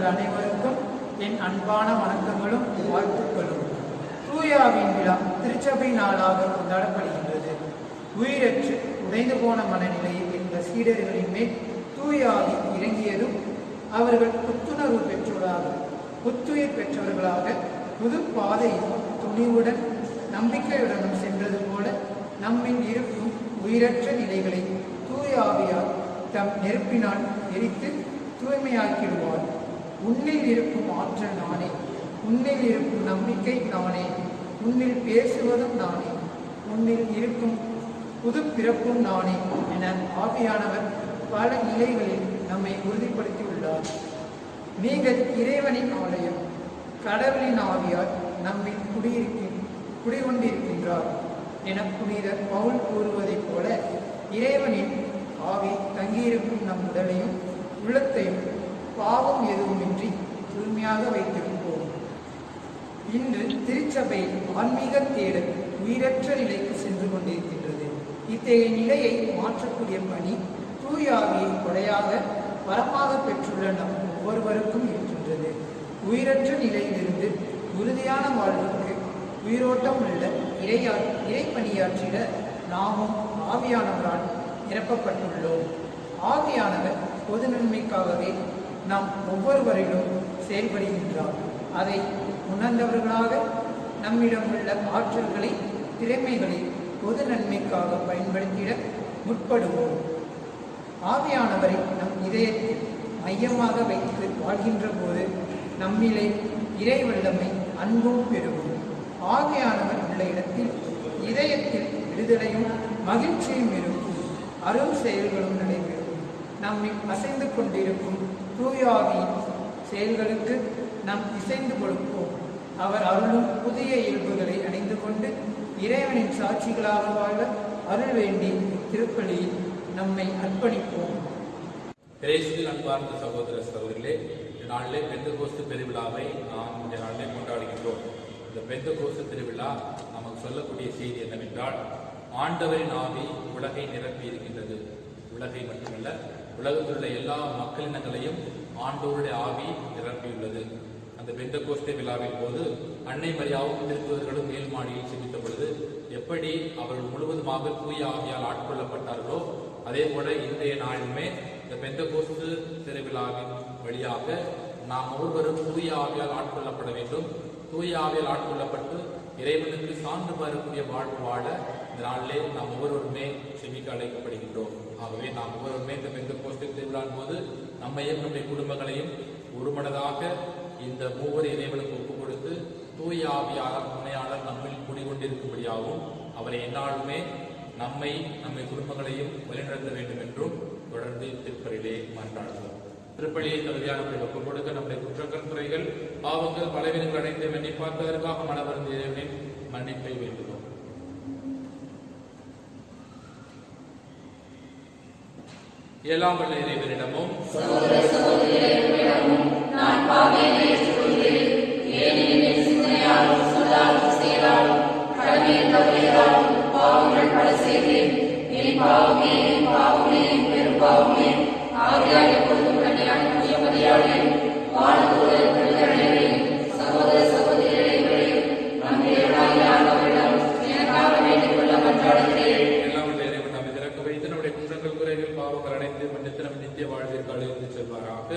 உங்கள் அனைவருக்கும் என் அன்பான வணக்கங்களும் வாழ்த்துக்களும். தூயாவின் விழா திருச்சபை நாளாக கொண்டாடப்படுகின்றது. உயிரற்று உடைந்து போன மனநிலையில் இருந்த சீடர்களின் மேல் தூயாவி இறங்கியதும் அவர்கள் புத்துணர்வு பெற்றோராக புத்துயிர் பெற்றவர்களாக புது பாதையில் துணிவுடன் நம்பிக்கையுடனும் சென்றது போல நம்மில் இருக்கும் உயிரற்ற நிலைகளை தூயாவியார் தம் நெருப்பினால் எரித்து தூய்மையாக்கிடுவார். உன்னில் இருக்கும் ஆற்றல் நானே, உன்னில் இருக்கும் நம்பிக்கை நானே, உன்னில் பேசுவதும் நானே, உன்னில் இருக்கும் புது பிறப்பும் நானே என ஆவியானவர் பல நிலைகளில் நம்மை உறுதிப்படுத்தியுள்ளார். நீங்கள் இறைவனின் ஆலயம், கடவுளின் ஆவியார் நம்மில் குடிகொண்டிருக்கின்றார் என புனிதர் பவுல் கூறுவதைப் போல இறைவனின் ஆவி தங்கியிருக்கும் நம் உடலையும் உள்ளத்தையும் பாவம் எதுவுமின்றி தூய்மையாக வைத்திருப்போம். இன்று திருச்சபை ஆன்மீக தேடல் உயிரற்ற நிலைக்கு சென்று கொண்டிருக்கின்றது. இத்தகைய நிலையை மாற்றக்கூடிய பணி தூயாவியை கொடையாக வரமாக பெற்றுள்ள நம் ஒவ்வொருவருக்கும் இருக்கின்றது. உயிரற்ற நிலையிலிருந்து உறுதியான வாழ்வுக்கு உயிரோட்டம் உள்ள இறைப்பணியாற்றிட நாமும் ஆவியானவரால் நிரப்பப்பட்டுள்ளோம். ஆவியானவர் பொது நன்மைக்காகவே நாம் ஒவ்வொருவரிலும் செயல்படுகின்றார். அதை உணர்ந்தவர்களாக நம்மிடம் உள்ள ஆற்றல்களை திறமைகளை பொது நன்மைக்காக பயன்படுத்திட முற்படுவோம். ஆவியானவரை நம் இதயத்தில் மையமாக வைத்து வாழ்கின்ற போது நம்மிலே இறை வல்லமை அன்பும் பெருகும். ஆவியானவர் உள்ள இடத்தில் இதயத்தில் விடுதலையும் மகிழ்ச்சியும் இருக்கும். அரும் செயல்களும் நடைபெறும். நம்மை அசைந்து கொண்டிருக்கும் தூயாவியின் செயல்களுக்கு நாம் இசைந்து கொடுப்போம். அவர் அருளும் புதிய இயல்புகளை அடைந்து கொண்டு இறைவனின் சாட்சிகளாக வாழ அருள் வேண்டி திருப்பலியில் நம்மை அர்ப்பணிப்போம். அன்பார்ந்த சகோதர சகோதரிகளே, இந்த நாளிலே பெந்தகோஸ்து பெருவிழாவை நாம் இந்த நாளிலே கொண்டாடுகின்றோம். இந்த பெந்தகோஸ்து திருவிழா நமக்கு சொல்லக்கூடிய செய்தி என்னவென்றால், ஆண்டவரின் ஆவி உலகை நிரப்பி இருக்கின்றது. உலகை மட்டுமல்ல, உலகத்தில் உள்ள எல்லா மக்களினங்களையும் ஆண்டவருடைய ஆவி நிரப்பியுள்ளது. அந்த பெந்தகோஸ்தே விழாவின் போது அன்னை மரியாவும் திருத்துவர்களும் மேல் மாடியில் சிந்தித்த பொழுது எப்படி அவர்கள் முழுவதுமாக தூய ஆவியால் ஆட்கொள்ளப்பட்டார்களோ அதே போல இன்றைய நாளுமே இந்த பெந்தகோஸ்து திருவிழாவின் வழியாக நாம் ஒவ்வொருவரும் தூய ஆவியால் ஆட்கொள்ளப்பட வேண்டும். தூய ஆவியால் ஆட்கொள்ளப்பட்டு இறைவனுக்கு சான்று பெறக்கூடிய வாழ்வு வாழ இந்த நாளிலே நாம் ஒவ்வொருவருமே செவிக்க அழைக்கப்படுகின்றோம். ஆகவே நாம் ஒவ்வொருவருமே இந்த பெந்தகோஸ்து திருவிழாவின் போது நம்மையும் நம்முடைய குடும்பங்களையும் ஒருமனதாக இந்த மூவர் இறைவனுக்கு ஒப்புக் கொடுத்து தூய ஆவியாளர் உண்மையாளர் நம்மில் குடிகொண்டிருக்கும்படியாகவும் அவரை எந்நாளுமே நம்மை குடும்பங்களையும் வழிநடத்த வேண்டும் என்றும் தொடர்ந்து திருப்பலியிலே மன்றாடுவோம். திருப்பலியை தகுதியான ஒப்புக் கொடுக்க நம்முடைய குற்றங்கள், குறைகள், பாவங்கள், பலவீனங்கள் அடைந்து மன்னிப்பார்ப்பதற்காக மனவருந்த இறைவனின் மன்னிப்பை வேண்டுவோம். எல்லாம் வல்ல இறைவனிடமும் நித்திய வாழ்விற்கு அழைத்து செல்வாராக.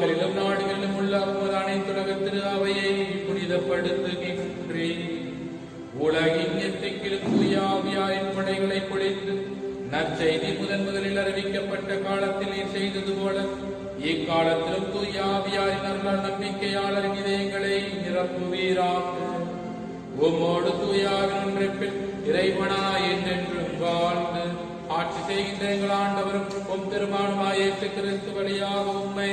மக்களிலும் நாடுகளிலும் உள்ள உமது அனைத்துலக திரு அவையை புனிதப்படுத்துகின்றேன். உலகின் எத்திக்கிலும் தூய ஆவியாரின் படைகளை பொழிந்து நற்செய்தி முதலில் அறிவிக்கப்பட்ட காலத்தில் நீர் செய்தது போல இக்காலத்திலும் தூய ஆவியாரின் அருளால் நம்பிக்கையாளரின் இதயங்களை நிரப்புவீராக. உம்மோடு தூய ஆவியின் ஒன்றைப்பில் இறைவனாய் என்றென்றும் வாழ்ந்து ஆட்சி செய்கின்ற எங்கள் ஆண்டவரும் உம் திருமணமாய் இயேசு கிறிஸ்து வழியாக உம்மை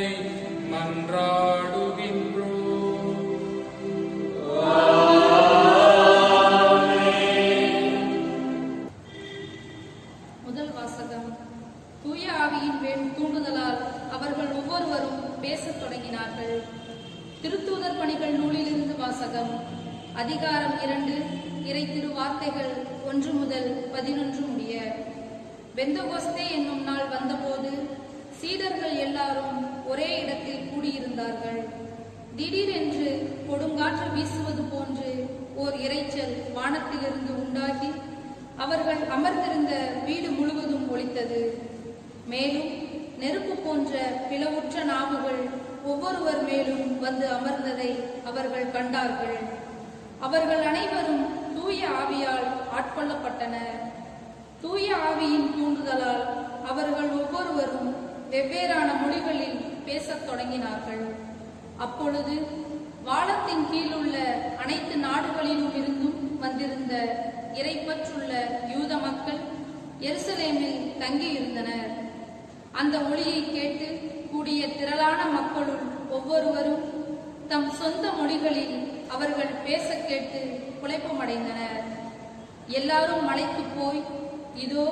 மன்றாடுகின்றோம். முதல் வாசகம். தூய ஆவியின் தூண்டுதலால் அவர்கள் ஒவ்வொருவரும் பேசத் தொடங்கினார்கள். திருத்தூதர் பணிகள் நூலிலிருந்து வாசகம். அதிகாரம் 2, இறை திருவார்த்தைகள் 1 முதல் 11 முடிய. பெந்தகோஸ்தே என்னும் நாள் வந்தபோது சீடர்கள் எல்லாரும் ஒரே இடத்தில் கூடியிருந்தார்கள். திடீரென்று கொடுங்காற்று வீசுவது போன்று ஓர் இரைச்சல் வானத்திலிருந்து உண்டாகி அவர்கள் அமர்ந்திருந்த வீடு முழுவதும் ஒலித்தது. மேலும் நெருப்பு போன்ற பிளவுற்ற நாவுகள் ஒவ்வொருவர் மேலும் வந்து அமர்ந்ததை அவர்கள் கண்டார்கள். அவர்கள் அனைவரும் தூய ஆவியால் ஆட்கொள்ளப்பட்டனர். தூய ஆவியின் தூண்டுதலால் அவர்கள் ஒவ்வொருவரும் வெவ்வேறான மொழிகளில் பேசத் தொடங்கினார்கள். அப்பொழுது வானத்தின் கீழுள்ள அனைத்து நாடுகளிலும் இருந்தும் வந்திருந்த இறைப்பற்றுள்ள யூத மக்கள் எருசலேமில் தங்கியிருந்தனர். அந்த ஒளியை கேட்டு கூடிய திரளான மக்களுள் ஒவ்வொருவரும் தம் சொந்த மொழிகளில் அவர்கள் பேச கேட்டு குழப்பமடைந்தனர். எல்லாரும் மலைத்து போய், இதோ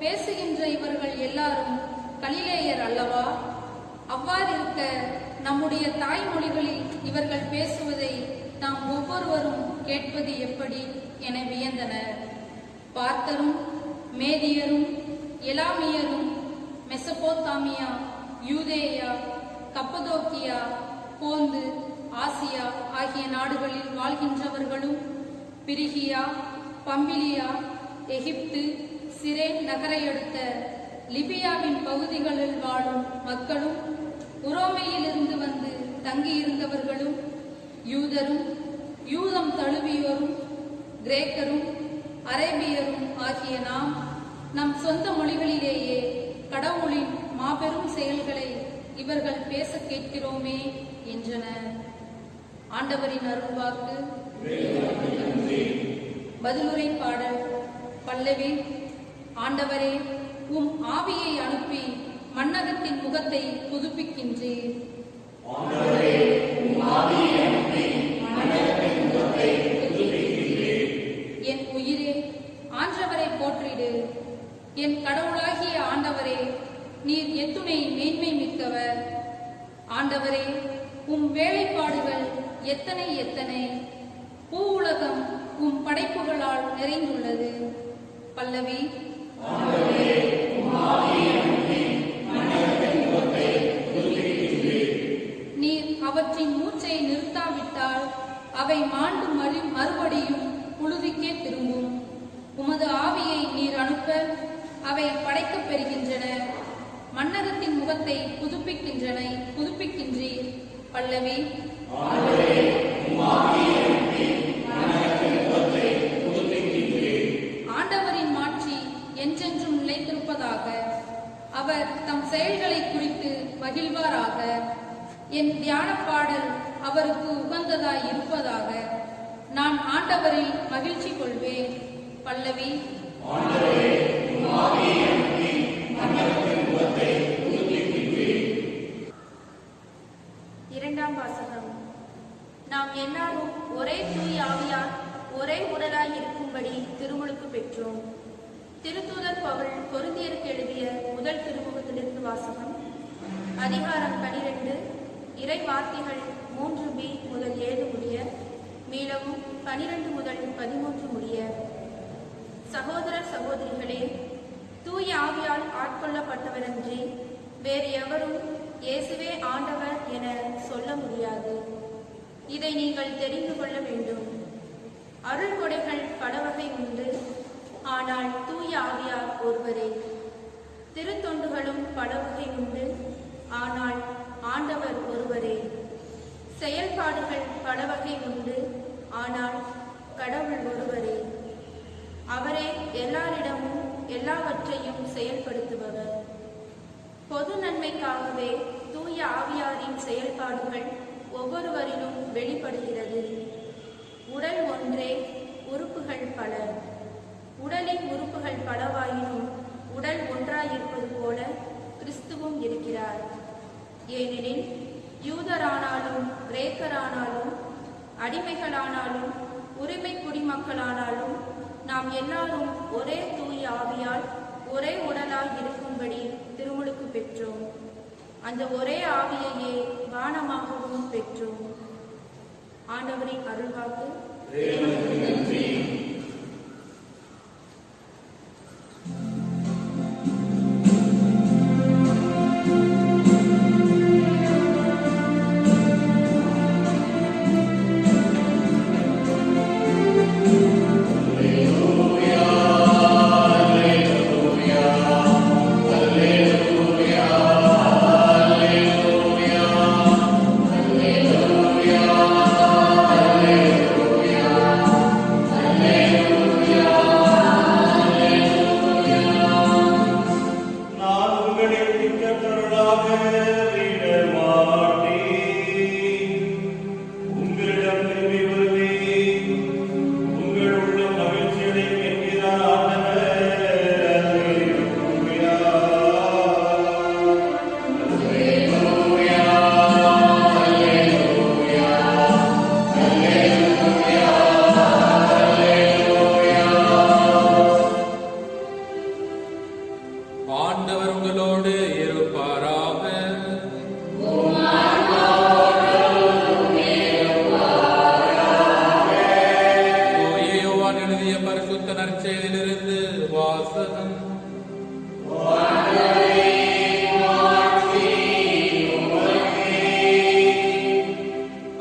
பேசுகின்ற இவர்கள் எல்லாரும் கலிலேயர் அல்லவா? அவ்வாறிருக்க நம்முடைய தாய்மொழிகளில் இவர்கள் பேசுவதை நாம் ஒவ்வொருவரும் கேட்பது எப்படி என வியந்தனர். பார்த்தரும் மேதியரும் எலாமியரும் மெசபோத்தாமியா, யூதேயா, கப்பதோக்கியா, போந்து, ஆசியா ஆகிய நாடுகளில் வாழ்கின்றவர்களும், பிரிகியா, பம்பிலியா, எகிப்து, சிரேன் நகரையடுத்த லிபியாவின் பகுதிகளில் வாழும் மக்களும், உரோமையிலிருந்து வந்து தங்கியிருந்தவர்களும், யூதரும் யூதம் தழுவியோரும் கிரேக்கரும் அரேபியரும் ஆகிய நாம் நம் சொந்த மொழிகளிலேயே கடவுளின் மாபெரும் செயல்களை இவர்கள் பேச கேட்கிறோமே என்றனர். ஆண்டவரின் அருள்வாக்கு. பதிலுரை பாடல். பல்லவி. ஆண்டவரே, உம் ஆவியை அனுப்பி மண்ணகத்தின் முகத்தை புதுப்பிக்கின்றீர். என் உயிரே, ஆண்டவரை போற்றிடு. என் கடவுளாகிய ஆண்டவரே, நீர் எத்துணை மேன்மை மிக்கவர். ஆண்டவரே, உம் வேலைப்பாடுகள் எத்தனை எத்தனை. பூ உலகம் உம் படைப்புகளால் நிறைந்துள்ளது. பல்லவி. நீர் அவற்றின் மூச்சை நிறுத்தாவிட்டால் அவை மாண்டு மறுபடியும் புழுதிக்கே திரும்பும். உமது ஆவியை நீர் அனுப்ப அவை படைக்கப் பெறுகின்றன. மன்னகத்தின் முகத்தை புதுப்பிக்கின்றீர். பல்லவி. ஆண்டவரின் மாட்சி என்றென்றும் நிலைத்திருப்பதாக. அவர் தம் செயல்களை குறித்து மகிழ்வாராக. என் தியான பாடல் அவருக்கு உகந்ததாய் இருப்பதாக. நான் ஆண்டவரில் மகிழ்ச்சி கொள்வேன். பல்லவி. இரண்டாம் வாசகம். நாம் எல்லாரும் ஒரே தூய ஆவியார் ஒரே உடலாய் இருக்கும்படி திருமுழுக்கு பெற்றோம். திருத்தூதர் பவுல் கொரிந்தியருக்கு எழுதிய முதல் திருமுகத்திலிருந்து வாசகம். அதிகாரம் 12, இறை வார்த்தைகள் 3b முதல் 7 முடிய, மீளவும் 12 முதல் 13 முடிய. சகோதர சகோதரிகளே, தூய ஆவியால் ஆட்கொள்ளப்பட்டவரன்றி வேறு எவரும் இயேசுவே ஆண்டவர் என சொல்ல முடியாது. இதை நீங்கள் தெரிந்து கொள்ள வேண்டும். அருள் கொடைகள் பல வகை உண்டு, ஆனால் தூய ஆவியார் ஒருவரே. திருத்தொண்டுகளும் பல வகை உண்டு, ஆனால் ஆண்டவர் ஒருவரே. செயல்பாடுகள் பல வகை உண்டு, ஆனால் கடவுள் ஒருவரே. அவரே எல்லாரிடமும் எல்லாவற்றையும் செயல்படுத்துபவர். பொது நன்மைக்காகவே தூய ஆவியாரின் செயல்பாடுகள் ஒவ்வொருவரிலும் வெளிப்படுகிறது. உடல் ஒன்றே, உறுப்புகள் பல. உடலின் உறுப்புகள் பலவாயினும் உடல் ஒன்றாயிருப்பது போல கிறிஸ்துவும் இருக்கிறார். ஏனெனில் யூதரானாலும் கிரேக்கரானாலும் அடிமைகளானாலும் உரிமை குடிமக்களானாலும் நாம் எல்லாரும் ஒரே தூய ஆவியால் ஒரே உடலாய் இருக்கும்படி திருமுழுக்கு பெற்றோம். அந்த ஒரே ஆவியையே வானமாகவும் பெற்றோம். ஆண்டவரின் அருள்வாக்கு.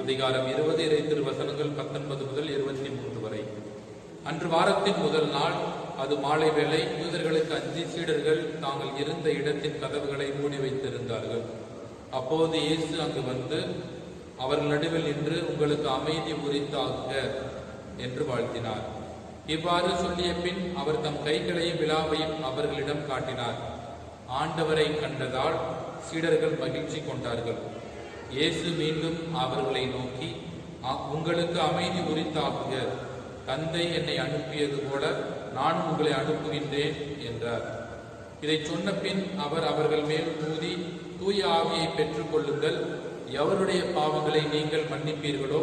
அதிகாரம் 20 இறை திருவசனங்கள் 19 முதல் 23 வரை. அன்று வாரத்தின் முதல் நாள், அது மாலை வேளை. யூதர்களுக்கு அஞ்சி சீடர்கள் தாங்கள் இருந்த இடத்தின் கதவுகளை மூடி வைத்திருந்தார்கள். அப்போது இயேசு அங்கு வந்து அவர்கள் நடுவில் நின்று, உங்களுக்கு அமைதி உரித்தாக என்று வாழ்த்தினார். இவ்வாறு சொல்லிய பின் அவர் தம் கைகளையும் விலாவையும் அவர்களிடம் காட்டினார். ஆண்டவரை கண்டதால் சீடர்கள் மகிழ்ச்சி கொண்டார்கள். இயேசு மீண்டும் அவர்களை நோக்கி, உங்களுக்கு அமைதி உரித்தாகுக. தந்தை என்னை அனுப்பியது போல நானும் உங்களை அனுப்புகின்றேன் என்றார். இதை சொன்ன பின் அவர் அவர்கள் மேல் ஊதி, தூய ஆவியை பெற்றுக் கொள்ளுங்கள். எவருடைய பாவங்களை நீங்கள் மன்னிப்பீர்களோ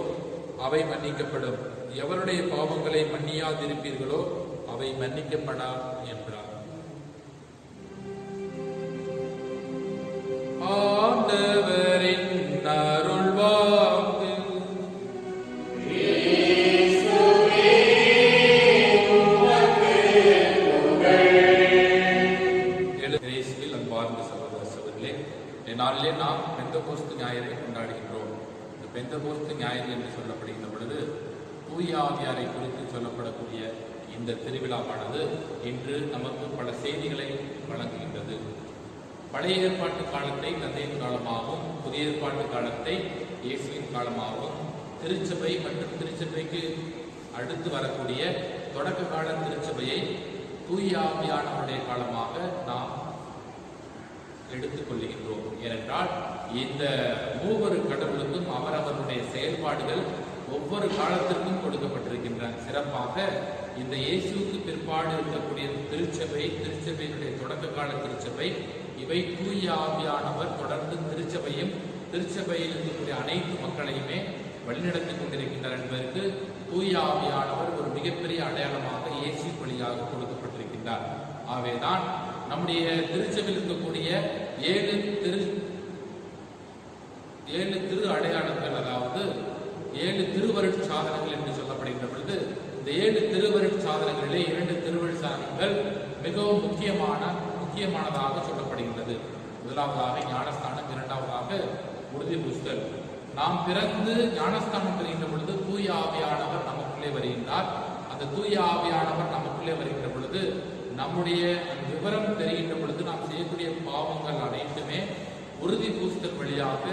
அவை மன்னிக்கப்படும், எவருடைய பாவங்களை மன்னியாதிருப்பீர்களோ அவை மன்னிக்கப்படா என்றார். ஆண்டவரின் அருள்வாக்கு. அன்பார்ந்த சகோதர சகோதரிகளே, இந்நாளிலே நாம் பெந்தகோஸ்து ஞாயிறை கொண்டாடுகின்றோம். இந்த பெந்தகோஸ்து ஞாயிறு என்று சொல்லப்படுகின்ற பொழுது தூய ஆவியாரை குறித்து சொல்லப்படக்கூடிய இந்த திருவிழாவானது இன்று நமக்கு பல செய்திகளை வழங்குகின்றது. பழைய ஏற்பாட்டு காலத்தை தந்தையின் காலமாகவும், புதிய ஏற்பாட்டு காலத்தை இயேசுவின் காலமாகவும், திருச்சபை மற்றும் திருச்சபைக்கு அடுத்து வரக்கூடிய தொடக்க கால திருச்சபையை தூய ஆவியானவருடைய காலமாக நாம் எடுத்துக்கொள்கின்றோம். ஏனென்றால் இந்த மூவரு கடவுளுக்கும் அவரவருடைய செயல்பாடுகள் ஒவ்வொரு காலத்திற்கும் கொடுக்கப்பட்டிருக்கின்றன. சிறப்பாக இந்த இயேசுவுக்கு பிற்பாடு இருக்கக்கூடிய திருச்சபை, திருச்சபையினுடைய தொடக்க கால திருச்சபை, இவை தூய ஆவியானவர் தொடர்ந்து திருச்சபையும் திருச்சபையில் இருக்கக்கூடிய அனைத்து மக்களையுமே வழிநடத்திக் கொண்டிருக்கின்றார் என்பதற்கு தூய ஆவியானவர் ஒரு மிகப்பெரிய அடையாளமாக இயேசு வழியாக கொடுக்கப்பட்டிருக்கின்றார். ஆகவேதான் நம்முடைய திருச்சபையில் இருக்கக்கூடிய ஏழு திரு அடையாளங்கள், அதாவது 7 திருவருட் சாதனங்கள் என்று சொல்லப்படுகின்ற பொழுது, இந்த 7 திருவருட் சாதனங்களிலே 2 திருவருட் சாதனங்கள் மிகவும் முக்கியமானதாக சொல்லப்படுகின்றது. முதலாவதாக ஞானஸ்தானம், இரண்டாவதாக உறுதி பூசுதல். நாம் பிறந்து ஞானஸ்தானம் பெறுகின்ற பொழுது தூய ஆவியானவர் நமக்குள்ளே வருகின்றார். அந்த தூய ஆவியானவர் நமக்குள்ளே வருகின்ற பொழுது நம்முடைய விவரம் தெரிகின்ற பொழுது நாம் செய்யக்கூடிய பாவங்கள் அனைத்துமே உறுதி பூசுதல் வழியாக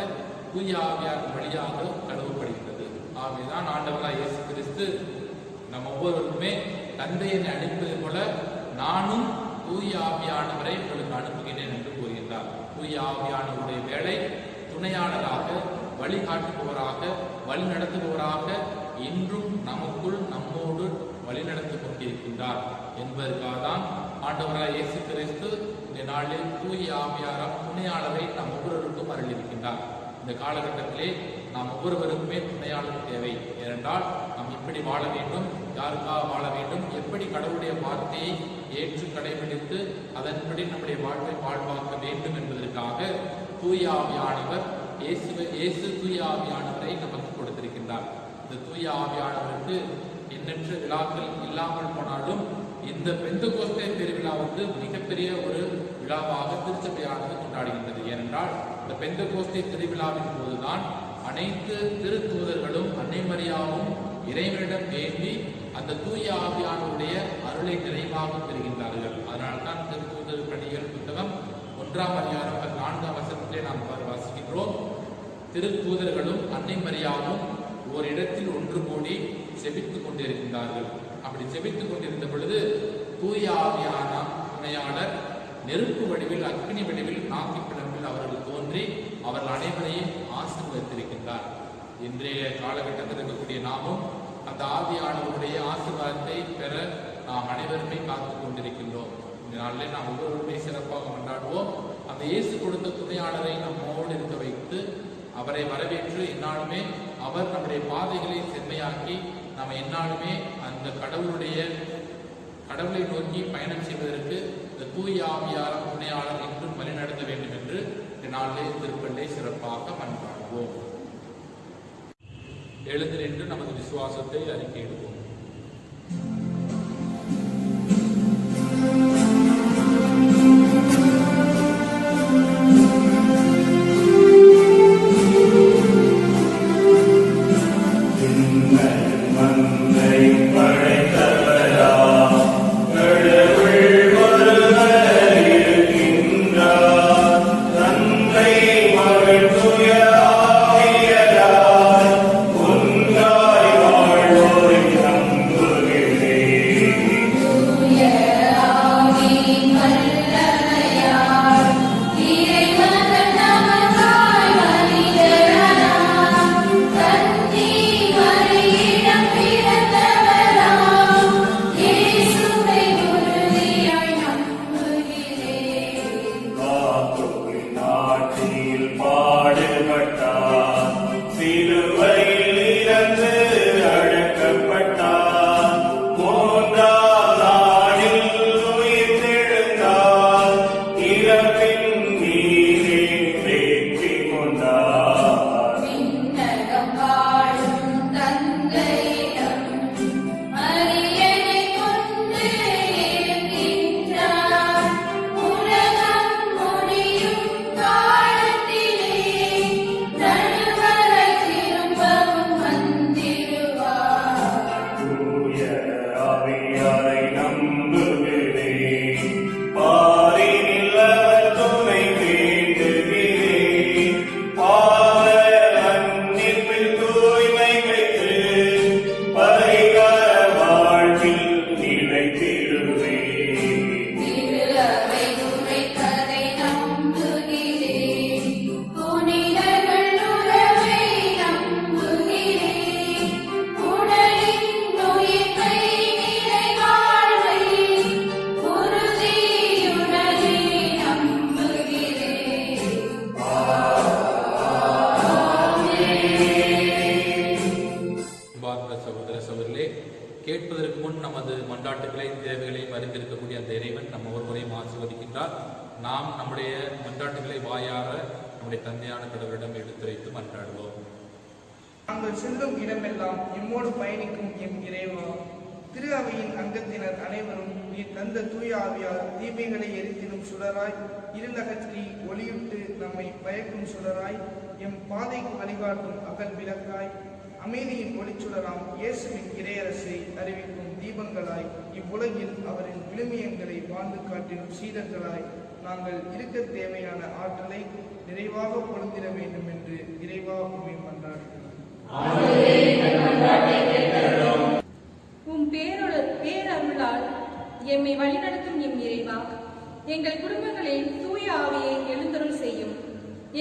தூய ஆவியார் வழியாக கழுவப்படுகிறது. ஆகவேதான் ஆண்டவராய் இயேசு கிறிஸ்து நம்ம ஒவ்வொருவருக்குமே தந்தை என்னை அனுப்பது போல நானும் தூய ஆவியானவரை உங்களுக்கு அனுப்புகிறேன் என்று கூறுகின்றார். தூய ஆவியானவருடைய வேலை துணையாளராக, வழிகாட்டுபவராக, வழி நடத்துபவராக இன்றும் நமக்குள் நம்மோடு வழிநடத்திக் கொண்டிருக்கின்றார் என்பதற்காக தான் ஆண்டவராய் இயேசு கிறிஸ்து இந்த நாளில் தூய ஆவியாராம் துணையாளரை நாம் ஒவ்வொருவருக்கும் அருளியிருக்கின்றார். இந்த காலகட்டத்திலே நாம் ஒவ்வொருவருக்குமே துணையாளர் தேவை. ஏனென்றால் நாம் எப்படி வாழ வேண்டும், யாருக்காக வாழ வேண்டும், எப்படி கடவுளுடைய வார்த்தையை ஏற்று கடைபிடித்து அதன்படி நம்முடைய வாழ்வை வாழ்வாக்க வேண்டும் என்பதற்காக தூய ஆவியானவர் இயேசு தூய ஆவியானவரை நமக்கு கொடுத்திருக்கின்றார். இந்த தூய ஆவியானவருக்கு எண்ணற்ற விழாக்கள் இல்லாமல் போனாலும் இந்த பெந்தகோஸ்தே பெருவிழாவுக்கு மிகப்பெரிய ஒரு விழாவாக திருச்சபையானது கொண்டாடுகின்றது. ஏனென்றால் இந்த பெந்தகோஸ்தே திருவிழாவின் போதுதான் அனைத்து திருத்தூதர்களும் அன்னை மரியாவும் இறைவனிடம் வேண்டி அந்த தூய ஆவியானவருடைய அருளை நிறைவாக பெறுகின்றார்கள். அதனால்தான் திருத்தூதர் பணிகள் புத்தகம் 1ஆம் அதிகாரம் 4ஆம் வசனத்திலே நாம் வாசிக்கின்றோம். திருத்தூதர்களும் அன்னை மரியாவும் ஒரு இடத்தில் ஒன்று கூடி செபித்துக் கொண்டிருக்கின்றார்கள். அப்படி செபித்துக் கொண்டிருந்த பொழுது தூய ஆவியான துணையாளர் நெருப்பு வடிவில், அக்னி வடிவில், நாக்கி பிளம்பில் அவர்கள் தோன்றி அவர்கள் அனைவரையும் ஆசீர்வதித்திருக்கின்றார். இன்றைய காலகட்டத்தில் இருக்கக்கூடிய நாமும் அந்த ஆவியானவருடைய ஆசீர்வாதத்தை பெற நாம் அனைவருமே காத்துக் கொண்டிருக்கின்றோம். இந்த நாளிலே நாம் ஒவ்வொருவருமே சிறப்பாக கொண்டாடுவோம். அந்த இயேசு கொடுத்த துணையாளரை நம்மோடு இருக்க வைத்து அவரை வரவேற்று என்னாலுமே அவர் நம்முடைய பாதைகளை செம்மையாக்கி நம்ம என்னாலுமே அந்த கடவுளை நோக்கி பயணம் செய்வதற்கு இந்த தூய ஆவியார் துணையாளர் என்றும் வழிநடத்த வேண்டும் என்று நாளிலே திருப்பள்ளை சிறப்பாக மன்றாடுவோம். எழுந்து நின்று நமது விசுவாசத்தை அறிக்கையிடுவோம். கேட்பதற்கு முன் நமது மன்றாட்டுகளை தேவைகளையும் அறிந்திருக்கக்கூடிய அந்த இறைவன் நம்ம ஒருவரையும் ஆசீர்வதிக்கின்றார். நாம் நம்முடைய மன்றாட்டுகளை வாயார நம்முடைய தந்தையான கடவுளிடம் எடுத்துரைத்து மன்றாடுவோம். நாங்கள் செல்லும் இடமெல்லாம் எம்மோடு பயணிக்கும் எம் இறைவா, திரு அவையின் அங்கத்தினர் அனைவரும் நீ தந்த தூய ஆவியால் தீமைகளை எரித்திடும் சுடராய், இருளகற்றி ஒளியிட்டு நம்மை பயக்கும் சுடராய், எம் பாதைக்கு வழிகாட்டும் அகல் விளக்காய், அமைதியின் ஒளிச்சுடராம் இயேசுவின் இறையரசை அறிவிக்கும் தீபங்களாய் இவ்வுலகில் அவரின் விழுமியங்களை வாழ்ந்து காட்டிடும் சீடர்களாய் நாங்கள் இருக்க தேவையான ஆற்றலை நிறைவாக பொருந்திட வேண்டும் என்று இறைவா உம்மை மன்றாடுகிறோம். உம் பேரருளால் எம்மை வழிநடத்தும் எம் இறைவா, எங்கள் குடும்பங்களில் தூய ஆவியை எழுந்தருள் செய்யும்.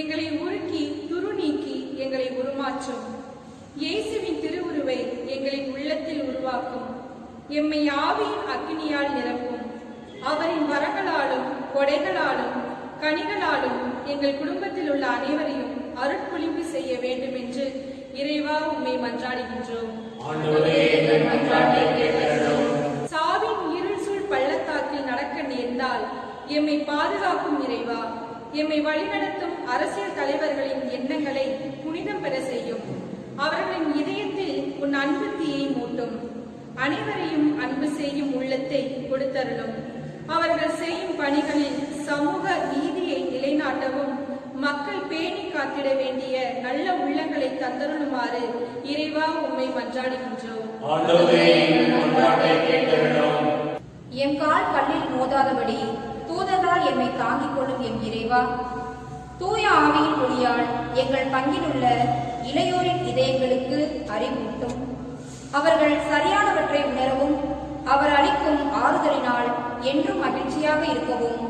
எங்களை உருக்கி துரு நீக்கி எங்களை உருமாற்றும். இயேசுவின் திருவுருவை எங்களின் உள்ளத்தில் உருவாக்கும். எம்மை ஆவியின் அக்கினியால் நிரப்பும். அவரின் வரங்களாலும் கொடைகளாலும் கனிகளாலும் எங்கள் குடும்பத்தில் உள்ள அனைவரையும் அருட்பொழிவு செய்ய வேண்டும் என்று இறைவா உம்மை மன்றாடுகின்றோம். சாவின் இருள் சூழ் பள்ளத்தாக்கில் நடக்க நேர்ந்தால் எம்மை பாதுகாக்கும் இறைவா, எம்மை வழிநடத்தும் அரசியல் தலைவர்களின் எண்ணங்களை புனிதம் பெற செய்யும். அவர்களின் இதயத்தில் உன் அன்பு தீயை மூட்டும். அனைவரையும் அன்பு செய்யும் உள்ளத்தை கொடுத்தருளும். அவர்கள் செய்யும் பணிகளில் சமூக நீதியை நிலைநாட்டவும் மக்கள் பேணி காத்திட வேண்டிய நல்ல உள்ளங்களை தந்தருளுமாறு இறைவா உம்மை மன்றாடுகின்றோம். எம் கால் கல்லில் மோதாதபடி தூதரால் எம்மை தாங்கிக் கொள்ளும் எம் இறைவா, தூய ஆவியின் ஒளியால் எங்கள் பங்கிலுள்ள இளையோரின் இதயங்களுக்கு அறிவூட்டும். அவர்கள் சரியானவற்றை உணரவும் அவர் அளிக்கும் ஆறுதலினால் என்றும் மகிழ்ச்சியாக இருக்கவும்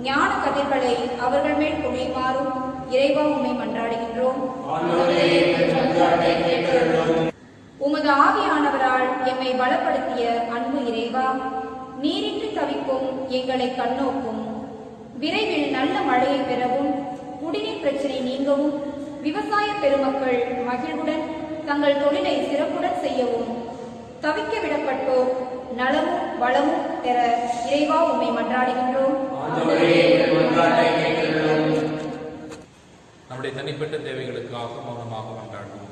ஞான கதிர்களை அவர்கள் மேல் பொழியுமாறும் இறைவா உம்மை மன்றாடுகின்றோம். உமது ஆவியானவரால் எம்மை பலப்படுத்திய அன்பு இறைவா, நீரின்றி தவிக்கும் எங்களை கண்ணோக்கும். விரைவில் நல்ல மழையை பெறவும் குடிநீர் பிரச்சனை நீங்கவும் விவசாய பெருமக்கள் மகிழ்வுடன் தங்கள் தொழிலை சிறப்புடன் செய்யவும் தவிக்க விடப்பட்டோர் நலமும் வளமும் பெற இறைவா உம்மை மன்றாடுகின்றோம். நம்முடைய தனிப்பட்ட தேவைகளுக்காக மௌனமாக மன்றாடுவோம்.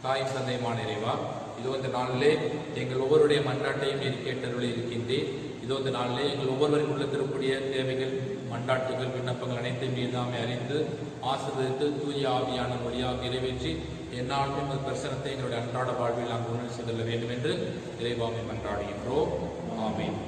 தாயும் தந்தையுமான இறைவா, இதோ இந்த நாளிலே எங்கள் ஒவ்வொருடைய மன்றாட்டையும் நீர் கேட்டருளி இருக்கின்றேன். இதோ இந்த நாளிலே எங்கள் ஒவ்வொருவரின் உள்ளத்திற்குரிய தேவைகள், மன்றாட்டுகள், விண்ணப்பங்கள் அனைத்தையும் நீர் தாமே அறிந்து ஆசீர்வதித்து தூய ஆவியான வழியாக நிறைவேற்றி என்னாலும் எங்கள் பிரசனத்தை எங்களுடைய அன்றாட வாழ்வில் நாங்கள் உணர்வு செய்துள்ள வேண்டும் என்று இறைவாமை மன்றாடுகின்றோம். ஆமென்.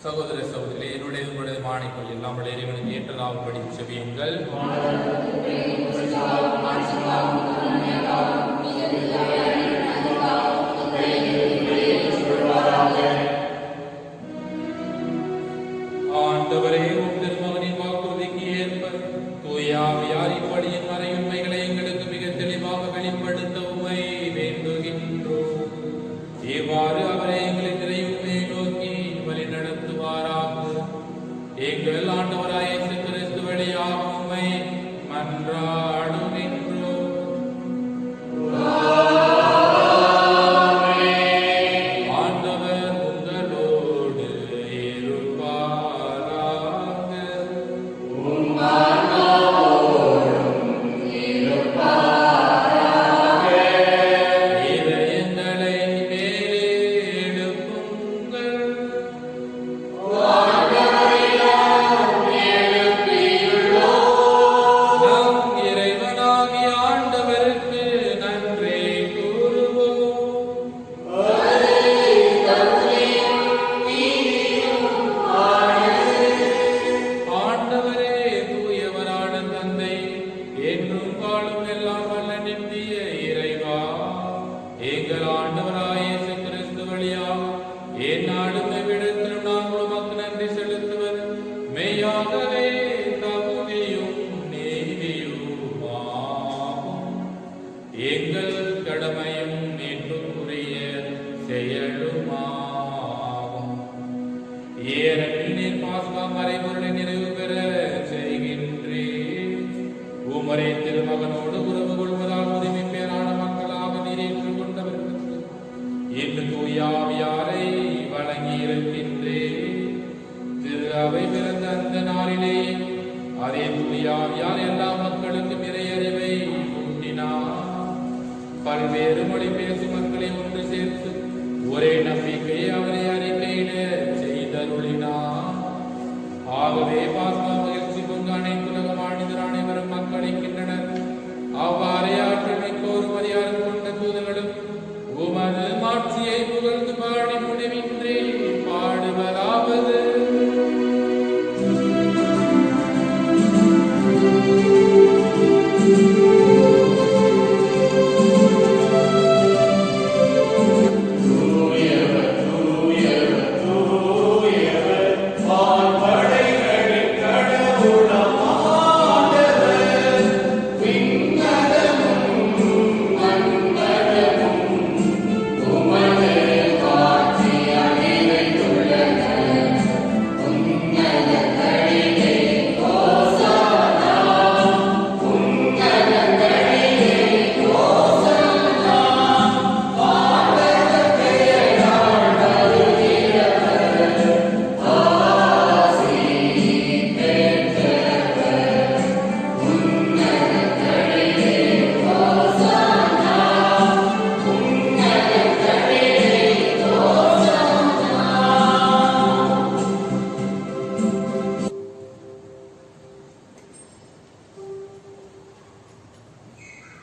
சகோதர சகோதரி, என்னுடைய உங்களுடைய மாணிக்கல் எல்லாம் இறைவனுக்கு ஏற்றதாகும்படி செவியுங்கள். ஆண்டவரே, உம் திருமகனின் வாக்குறுதிக்கு ஏற்ப தூய ஆவியார் இப்படியின் மறையுண்மைகளை எங்களுக்கு மிக தெளிவாக வெளிப்படுத்த உம்மை வேண்டுகின்றோம். இவ்வாறு அவரை எங்களை திரையுண்மையை நோக்கி வழி நடத்துவாராக. எங்கள் ஆண்டவராய் இயேசு கிறிஸ்து வழியாக உம்மை மன்றாடுகின்றோம். ஆண்டவர் உங்களோடு இருப்பாராக. இதயங்களை மேலே எழுப்புங்கள். மெய்யாகவே தகுதியும் நீதியுமாகும். எங்கள் கடமையும் மீட்புக்குரிய செயலுமாகும். ஏனெனில் நீர் பாஸ்கா மறைபொருளை நிறைவு பெற செய்கின்றேன். உமரே திருமகனோடு உறவு கொள்வதால் உரிமை பேரான மக்களாக நீர் ஏற்றுக்கொண்டவர்களுக்கு இன்று தூயாவியாரை வழங்கி இருக்கின்றேன். திரு அவை பிறந்த அந்த நாளிலே அதே தூயாவியார் எல்லா மக்களுக்கும் இறையறிவை ஊட்டினார். பல்வேறு மொழி பேசும் மக்களை ஒன்று சேர்த்து ஒரே நம்பிக்கையை அவரை அறிக்கையிட செய்தருளினார். ஆகவே பாஸ்கா மகிழ்ச்சி பொங்க அனைத்துலக மாநிலர் அனைவரும் மக்களிக்கின்றனர். அவ்வாறே ஆற்றல் மிக்கோர் மரியாதை கொண்ட தூதர்களும் உமது மாட்சியை புகழ்ந்து பாடி முடிவின்றி பாடுவதாவது.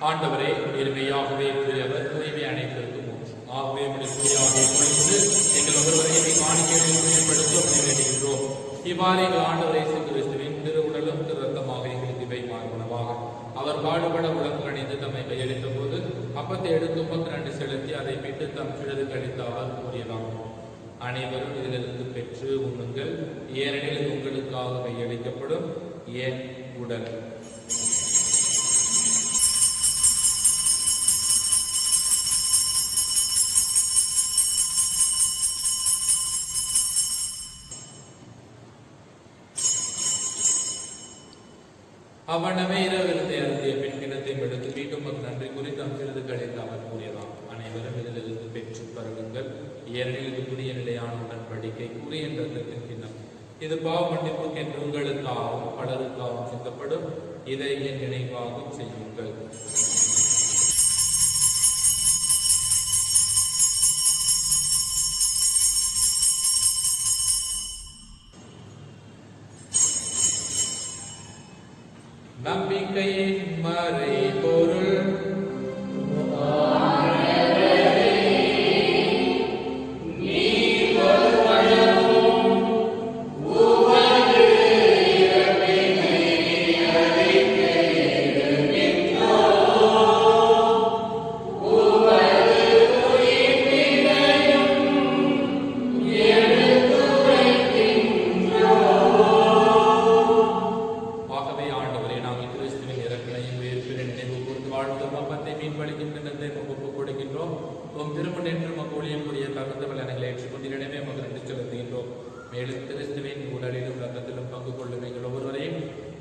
ஆண்டவரே நேர்மையாகவே தூயவர், தூய்மை அனைத்திற்கும் மூச்சு. ஆகவே தூயாவை பொழிந்து எங்கள் ஒருவரையை காணிக்கையை மேம்படுத்த வேண்டுகின்றோம். இவ்வாறு எங்கள் ஆண்டவர் இயேசு கிறிஸ்துவின் திருவுடலும் திரு ரத்தமாக எங்களுக்கு இவை மாறுவனவாக. அவர் பாடுபட உடம்பு கணிந்து தம்மை கையளித்த போது அப்பத்தை எடுத்து உமக்கு நன்றி செலுத்தி அதை மீட்டு தம் சிலது கழித்து அவர் கூறியதாம். அனைவரும் இதிலிருந்து பெற்று உண்ணுங்கள், ஏனெனில் இது உங்களுக்காக கையளிக்கப்படும் என் உடல். அவனவே இரவிலிருந்து அருந்திய பெண் கிணத்தை எடுத்து மீண்டும் நன்றி கூறி தம் சிறிது கழித்து அவர் கூறியதாம். அனைவரும் இதிலிருந்து பெற்று பருகுங்கள், ஏனெனில் இது புதிய நிலையான உடன்படிக்கை கூறிய ரத்தத்தின் கிண்ணம். இது பாவ மன்னிப்புக்கு என்று உங்களுக்காகவும் பலருக்காகவும் சிந்தப்படும். இதை என் நினைவாகவும் செய்யுங்கள். நம்பிக்கையின் மறை பொருள் மேலும் கிறிஸ்துவின் உடலிலும் ரத்தத்திலும் பங்கு கொள்ளும் எங்கள் ஒவ்வொருவரையும்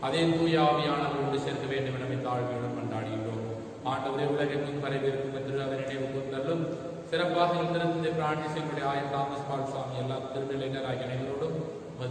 அதே தூய ஆவியானவர் கொண்டு சேர்க்க வேண்டும் என தாழ்மையுடன் கொண்டாடுகின்றோம். ஆண்டவரே, உலகெங்கும் பரவிருக்கும் என்று அவர் நினைவு கூர்ந்தலும் சிறப்பாக திருத்தந்தை பிரான்சிஸ் எங்களுடைய ஆயர் தாமஸ் பால் சாமி எல்லா திருநிலையினர் ஆகிய அனைவரோடும்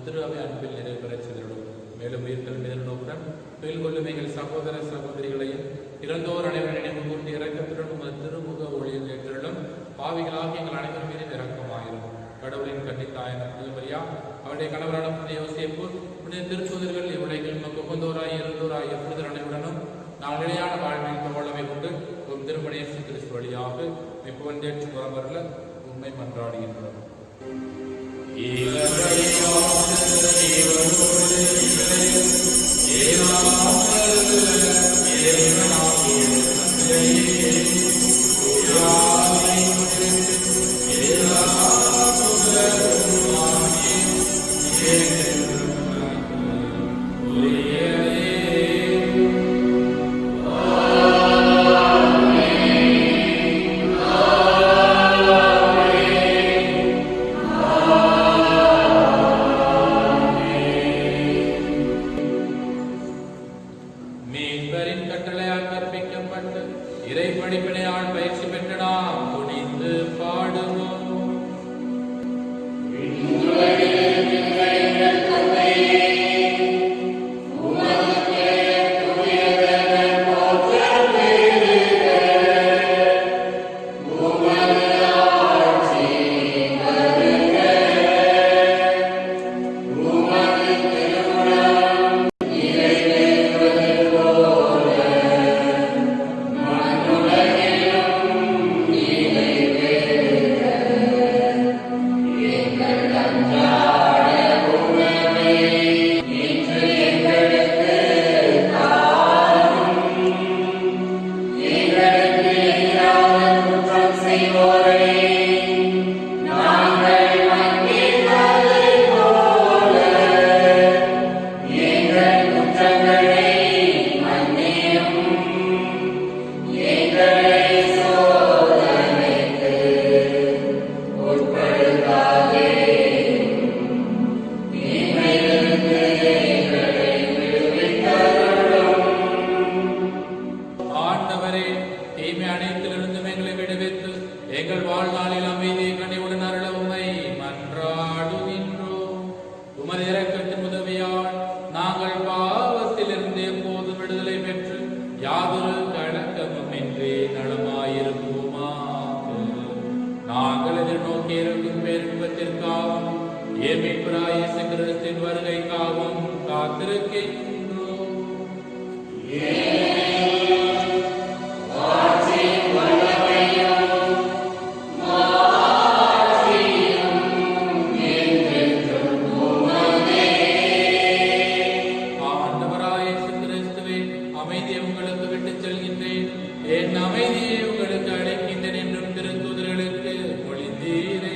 திரு அவை அன்பில் நிறைவு பெறச் செய்திடும். மேலும் உயிர்த்தல் எதிர்நோக்குடன் தொழில் கொள்ளும் எங்கள் சகோதர சகோதரிகளையும் இறந்தோர் அனைவரும் நினைவு கூர்ந்து இறக்கத்துடன் திருமுக ஒளியில் ஏற்றலும் பாவிகளாக எங்கள் அனைவரும் மீது இறக்கமாயிரும். கடவுளின் கன்னித்தாயான மரியா, அவருடைய கணவரான புனித யோசேப்பு, புனித திருத்தூதர்கள் இவ்வுலகில் உகந்தோராய் இருந்தோராய் எப்பொழுது அனைவருடனும் நான் நிலையான வாழ்வில் தோழமை கொண்டு உம் திருமண இயேசு கிறிஸ்து வழியாக இப்பொழுதேற்று புறம்பரல உண்மை மன்றாடுகின்றோம். காத்திருக்கின்றோம். ஆண்டவராய இயேசு கிறிஸ்துவே, அமைதியை உங்களுக்கு விட்டுச் செல்கின்றேன், என் அமைதியை உங்களுக்கு அளிக்கின்றேன் என்றும் திருத்தூதர்களுக்கு மொழிந்தீரே.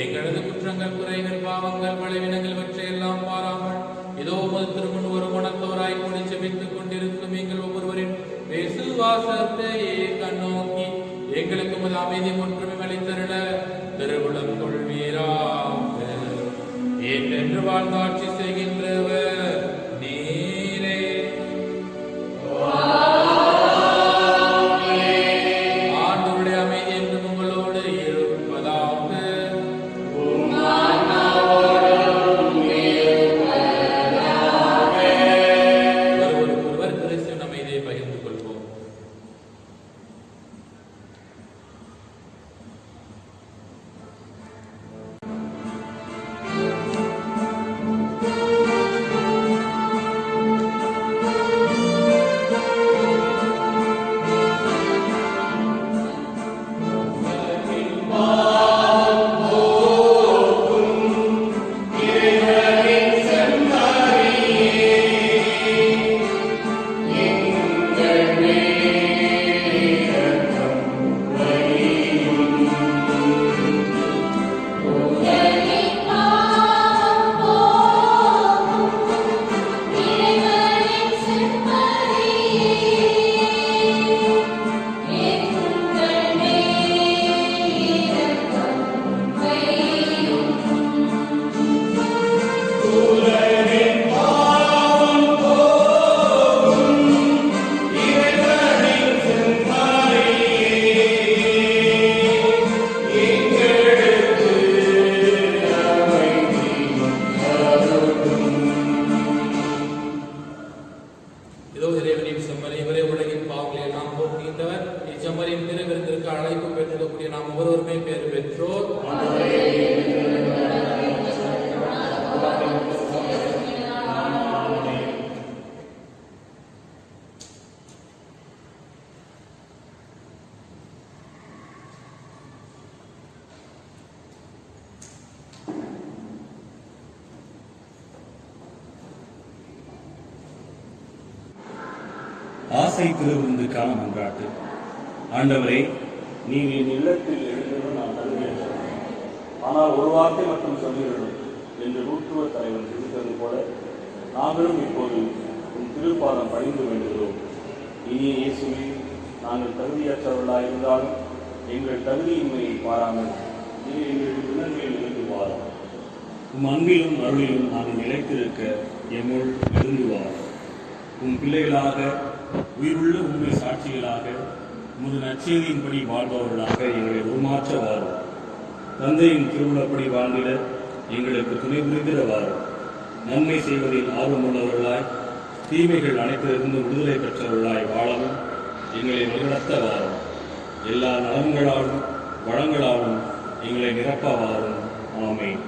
எங்களது குற்றங்கள், குறைகள், பாவங்கள், பலவீனங்கள் இவற்றையெல்லாம் பாராமல் இதோ உமது திருமுன் ஒரு மனத்தோராய் கூடி செபித்துக் கொண்டிருக்கும் எங்கள் ஒவ்வொருவரின் விசுவாசத்தையே கண்ணோக்கி எங்களுக்கு உமது அமைதி ஒற்றுமை அளித்தருள திருவுளம் கொள்வீராக. ஏற்றென்று வாழ்ந்தாட்சி செய்கின்றவர் நீரே. ஆண்டவருடைய அமைதி என்றும் உங்களோடு இருப்பதாக. ஒருவர் கிறிஸ்துவின் அமைதியை பகிர்ந்து கொள்வோம். இதோ இறைவனின் செம்மறி, இவரே உலகின் பாவங்களை எல்லாம் போக்குகின்றவர். இச்செம்மறியின் திருவிருந்திற்கு அழைப்பு பெற்றிடக்கூடிய நாம் ஒவ்வொருவருமே பேறு பெற்றோர். ஆசை திருவிருந்துக்கான மன்றாட்டு. ஆண்டவரே, நீர் என் இல்லத்தில் எழுந்ததும் நான் தருகிறேன், ஆனால் ஒரு வார்த்தை மட்டும் சொல்லிவிடும் என்று நூற்றுவ தலைவன் தெரிவித்தது போல நாங்களும் இப்போது உன் திருப்பாதம் பணிந்து வேண்டுகிறோம். இனிய இயேசுவே, நாங்கள் தகுதியற்றவர்களாக இருந்தாலும் எங்கள் தகுதியின்மையை பாராமல் நீர் எங்கள் உணர்வில் இருந்து வாரும். உம் அன்பிலும் அருளிலும் நாங்கள் நிலைத்திருக்க எம்முள் இருந்து வாரும். உம் பிள்ளைகளாக, உயிருள்ள உண்மை சாட்சிகளாக, உமது நற்செய்தியின்படி வாழ்பவர்களாக எங்களை உருமாற்ற வாரும். தந்தையின் திருவுளப்படி வாழ்ந்திட எங்களுக்கு துணை புரிந்திட வாரும். நன்மை செய்வதில் ஆர்வமுள்ளவர்களாய், தீமைகள் அனைத்திலிருந்து விடுதலை பெற்றவர்களாய் வாழவும் எங்களை வழிநடத்த வாரும். எல்லா நலன்களாலும் வளங்களாலும் எங்களை நிரப்ப வாரும். ஆமென்.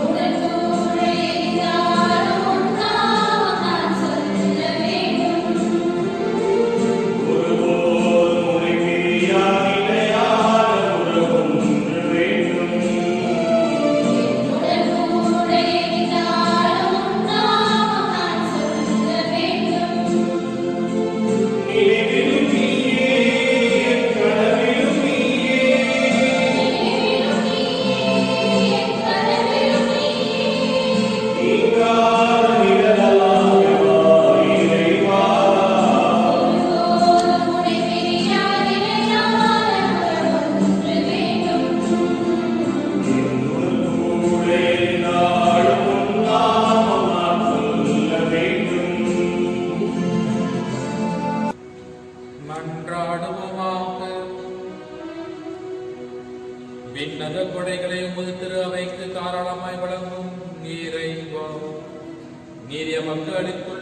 உடன்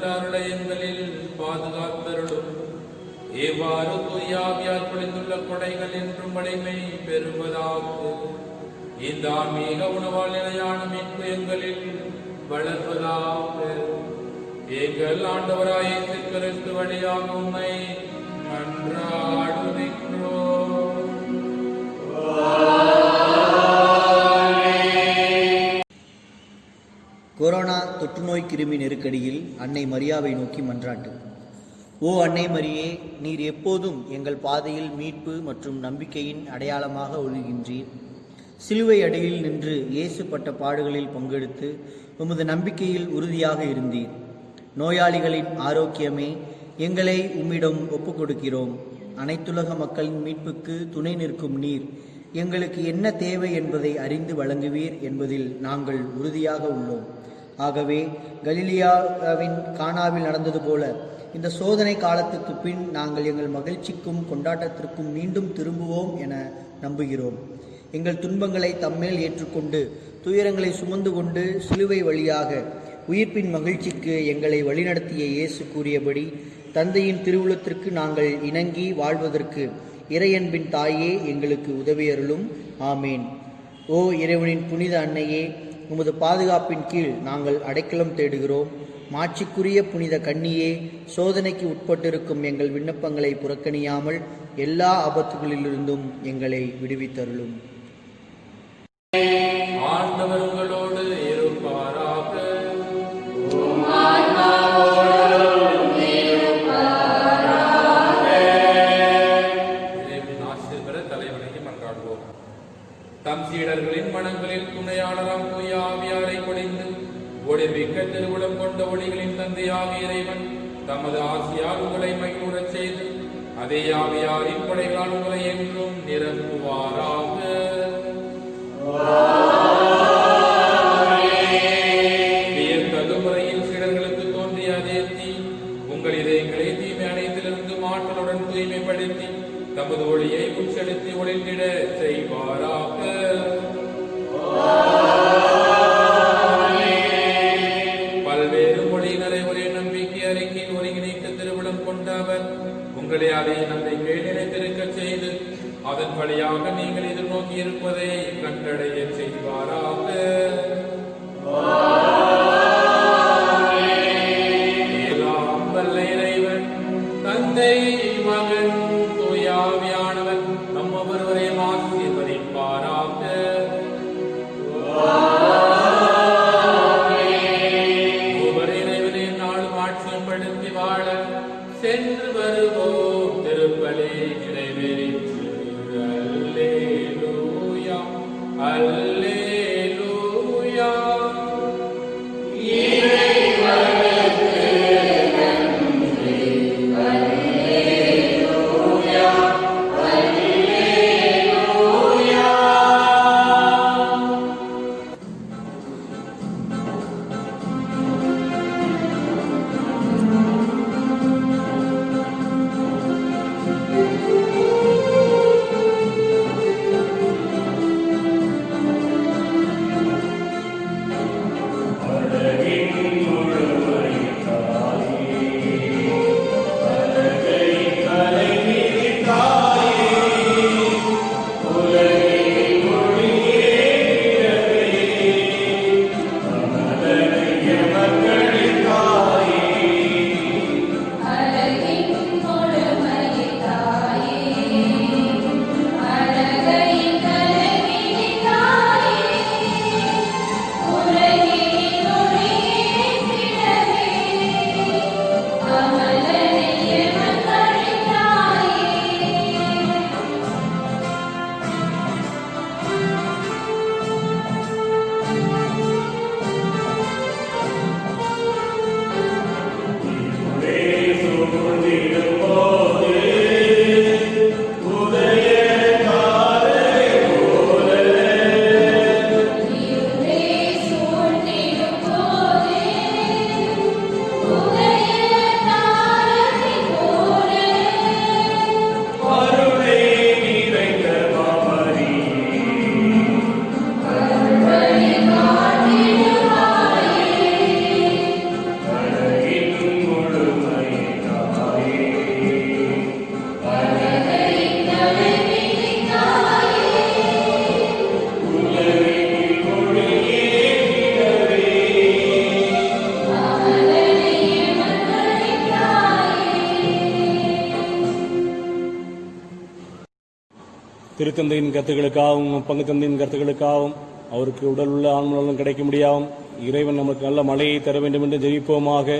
நல்ல அருளை எங்களில் பாதுகாத்தருளும். ஏவாறு தூயாவியார் பொழிந்துள்ள கொடைகள் என்றும் வலிமை பெறுவதாக. இந்த ஆன்மீக உணவால் நிலையான மீட்பு எங்களில் வளர்வதாக. எங்கள் ஆண்டவராய் இயேசு கிறிஸ்து வழியாக உம்மை மன்றாடுகின்றோம். கொரோனா தொற்றுநோய் கிருமி நெருக்கடியில் அன்னை மரியாவை நோக்கி மன்றாட்டு. ஓ அன்னை மரியே, நீர் எப்போதும் எங்கள் பாதையில் மீட்பு மற்றும் நம்பிக்கையின் அடையாளமாக ஒழுகின்றீர். சிலுவை அடியில் நின்று இயேசு பட்ட பாடுகளில் பங்கெடுத்து உமது நம்பிக்கையில் உறுதியாக இருந்தீர். நோயாளிகளின் ஆரோக்கியமே, எங்களை உம்மிடம் ஒப்புக் கொடுக்கிறோம். அனைத்துலக மக்களின் மீட்புக்கு துணை நிற்கும் நீர் எங்களுக்கு என்ன தேவை என்பதை அறிந்து வழங்குவீர் என்பதில் நாங்கள் உறுதியாக உள்ளோம். ஆகவே கலிலியாவின் கானாவில் நடந்தது போல இந்த சோதனை காலத்துக்கு பின் நாங்கள் எங்கள் மகிழ்ச்சிக்கும் கொண்டாட்டத்திற்கும் மீண்டும் திரும்புவோம் என நம்புகிறோம். எங்கள் துன்பங்களை தம்மேல் ஏற்றுக்கொண்டு துயரங்களை சுமந்து கொண்டு சிலுவை வழியாக உயிர்ப்பின் மகிழ்ச்சிக்கு எங்களை வழிநடத்திய இயேசு கூறியபடி தந்தையின் திருவுளத்திற்கு நாங்கள் இணங்கி வாழ்வதற்கு இறையன்பின் தாயே எங்களுக்கு உதவியருளும். ஆமேன். ஓ இறைவனின் புனித அன்னையே, உமது பாதுகாப்பின் கீழ் நாங்கள் அடைக்கலம் தேடுகிறோம். மாட்சிக்குரிய புனித கன்னியே, சோதனைக்கு உட்பட்டிருக்கும் எங்கள் விண்ணப்பங்களை புறக்கணியாமல் எல்லா ஆபத்துகளிலிருந்தும் எங்களை விடுவித்தருளும். ஆண்டவர் உங்களோடு இருப்பாராக. தலைவனையும் மன்றாடுவோம். தம் சீடர்களின் மனங்களில் துணையாளராம் தூய ஆவியாரை பொழிந்து ஒளிர்மிக்க திருவுளம் கொண்ட ஒளிகளின் தந்தையாகிய இறைவன் தமது ஆசியால் உங்களை மகிழ்வுறச் செய்து அதே ஆவியாரின் கொடைகளால் உங்களை என்றும் நிரப்புவாராக. வியத்தகு முறையில் சீடர்களுக்கு தோன்றிய அதே தீ உங்கள் இதயங்களை தீமை அனைத்திலிருந்து ஆற்றலுடன் தூய்மைப்படுத்தி தமது ஒளியை உட்செலுத்தி ஒளிந்திட செய்வாராக. பல்வேறு மொழியினரை ஒரே நம்பிக்கை அறிக்கையில் ஒருங்கிணைத்த திருவிழம் கொண்ட அவர் உங்களை அதே நம்பிக்கை நிலைத்திருக்க செய்து அதன் வழியாக நீங்கள் எதிர்நோக்கி இருப்பதை கண்டடைய செய்வாராக. எல்லாம் வல்ல இறைவன் தந்தை, மகன், தூய ஆவியானவர் நம் ஒவ்வொருவரையும் ஆசீர்வதிப்பாராக. ஒவ்வொரு இறைவனையும் நாளும் ஆட்சியப்படுத்தி வாழ சென்று வருவோம். திருப்பலி நிறைவேறிற்று. அல்லேலூயா, அல்லேலூயா. திருத்தந்தையின் கருத்துக்களுக்காகவும் பங்கு தந்தையின் கருத்துக்களுக்காகவும் அவருக்கு உடல் உள்ள ஆன்மநலம் கிடைக்க முடியாவும் இறைவன் நமக்கு நல்ல மழையை தர வேண்டும் என்று ஜெபிப்போமாக.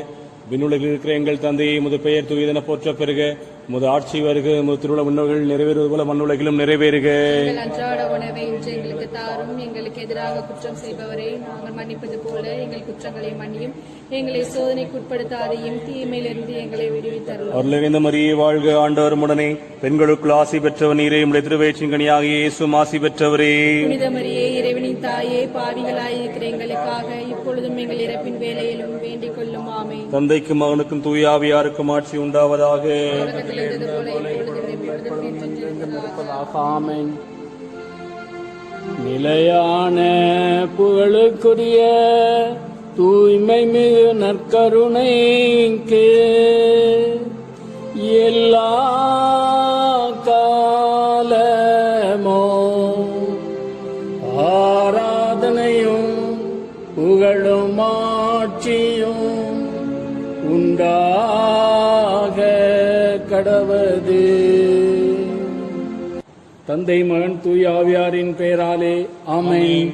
விண்ணுலகில் இருக்கிற எங்கள் தந்தையை உமது பெயர் தூயதென போற்ற பெறுக. உமது ஆட்சி வருக. உமது திருவுள விண்ணோர்கள் நிறைவேறுவது போல மண்ணுலகிலும் நிறைவேறுக. எங்கள் அன்றாட உணவை இன்று எங்களுக்கு தாரும். எங்களுக்கு எதிராக குற்றம் செய்பவரை நாங்கள் மன்னிப்பது போல எங்கள் குற்றங்களை மன்னியும். எங்களை சோதனைக்கு உட்படுத்தாதையும் தீமையிலிருந்து எங்களை விடுவித்தருளும். அருளிறைந்த மரியே வாழ்க. ஆண்டவர் உடனே பெண்களுக்குள் ஆசி பெற்றவர் நீரே. உம்முடைய திருவயிற்றின் கனியாகிய இயேசுவும் ஆசி பெற்றவரே. புனித மரியே, இறைவனின் தாயே, பாவிகளாயிருக்கிற எங்களுக்காக இப்பொழுதும் எங்கள் இறப்பின் வேளையிலும் வேண்டிக் கொள்ளும். ஆமென். தந்தைக்கும் மகனுக்கும் தூய ஆவியாருக்கும் ஆட்சி உண்டாவதாக. உலகத்தில் இருந்தது போல இப்பொழுதும் எப்பொழுதும் என்றென்றும் ஆமென். நிலையான புகழுக்குரிய தூய்மை மிகு நற்கருணைக்கு எல்லா காலமோ ஆராதனையும் புகழும் ஆட்சியும் உண்டாக கடவது. தந்தை மகன் தூய ஆவியாரின் பெயராலே ஆமென்.